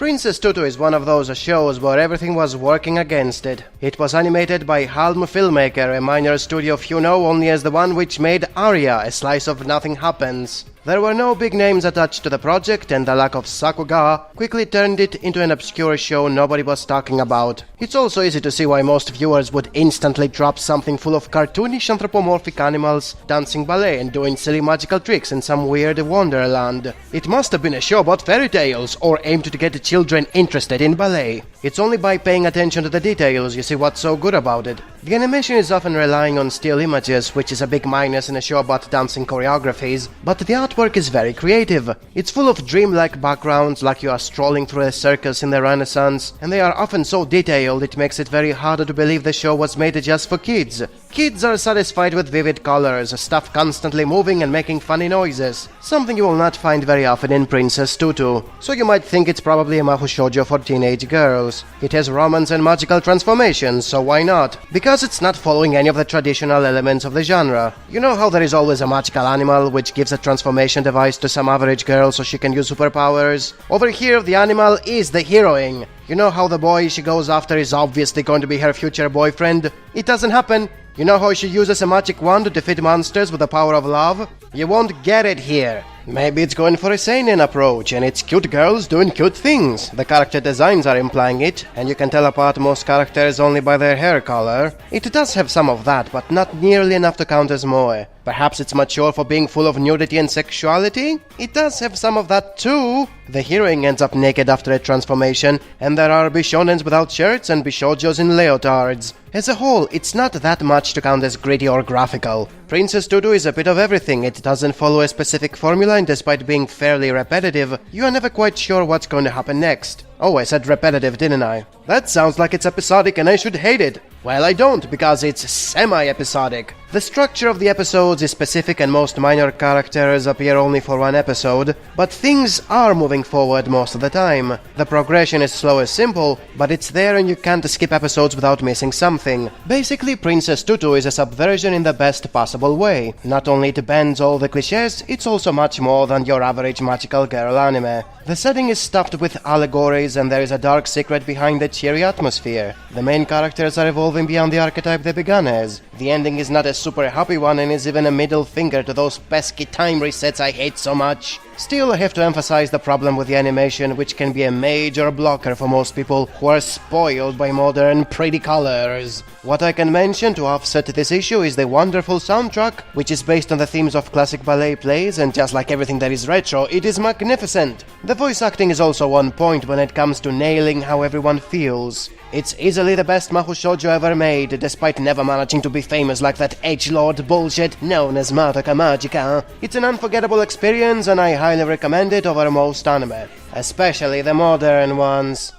Princess Tutu is one of those shows where everything was working against it. It was animated by Halm Filmmaker, a minor studio few know only as the one which made Aria, A Slice of Nothing Happens. There were no big names attached to the project, and the lack of Sakuga quickly turned it into an obscure show nobody was talking about. It's also easy to see why most viewers would instantly drop something full of cartoonish anthropomorphic animals, dancing ballet and doing silly magical tricks in some weird wonderland. It must have been a show about fairy tales, or aimed to get children interested in ballet. It's only by paying attention to the details you see what's so good about it. The animation is often relying on still images, which is a big minus in a show about dancing choreographies, but the artwork is very creative. It's full of dreamlike backgrounds, like you are strolling through a circus in the Renaissance, and they are often so detailed it makes it very hard to believe the show was made just for kids. Kids are satisfied with vivid colors, stuff constantly moving and making funny noises, something you will not find very often in Princess Tutu. So you might think it's probably a mahou shoujo for teenage girls. It has romance and magical transformations, so why not? Because it's not following any of the traditional elements of the genre. You know how there is always a magical animal which gives a transformation device to some average girl so she can use superpowers? Over here, the animal is the heroine. You know how the boy she goes after is obviously going to be her future boyfriend? It doesn't happen. You know how she uses a magic wand to defeat monsters with the power of love? You won't get it here. Maybe it's going for a seinen approach, and it's cute girls doing cute things. The character designs are implying it, and you can tell apart most characters only by their hair color. It does have some of that, but not nearly enough to count as moe. Perhaps it's mature for being full of nudity and sexuality? It does have some of that too. The heroine ends up naked after a transformation, and there are bishonens without shirts and bishojos in leotards. As a whole, it's not that much to count as gritty or graphical. Princess Tutu is a bit of everything. It doesn't follow a specific formula, and despite being fairly repetitive, you are never quite sure what's going to happen next. Oh, I said repetitive, didn't I? That sounds like it's episodic and I should hate it. Well, I don't, because it's semi-episodic. The structure of the episodes is specific and most minor characters appear only for one episode, but things are moving forward most of the time. The progression is slow and simple, but it's there and you can't skip episodes without missing something. Basically, Princess Tutu is a subversion in the best possible way. Not only it bends all the cliches, it's also much more than your average magical girl anime. The setting is stuffed with allegories and there is a dark secret behind the cheery atmosphere. The main characters are evolving beyond the archetype they began as. The ending is not a super happy one and is even a middle finger to those pesky time resets I hate so much. Still, I have to emphasize the problem with the animation, which can be a major blocker for most people who are spoiled by modern pretty colors. What I can mention to offset this issue is the wonderful soundtrack, which is based on the themes of classic ballet plays, and just like everything that is retro, it is magnificent. The voice acting is also on point when it comes to nailing how everyone feels. It's easily the best mahou shoujo ever made, despite never managing to be famous like that edgelord bullshit known as Madoka Magica. It's an unforgettable experience and I highly recommend it over most anime, especially the modern ones.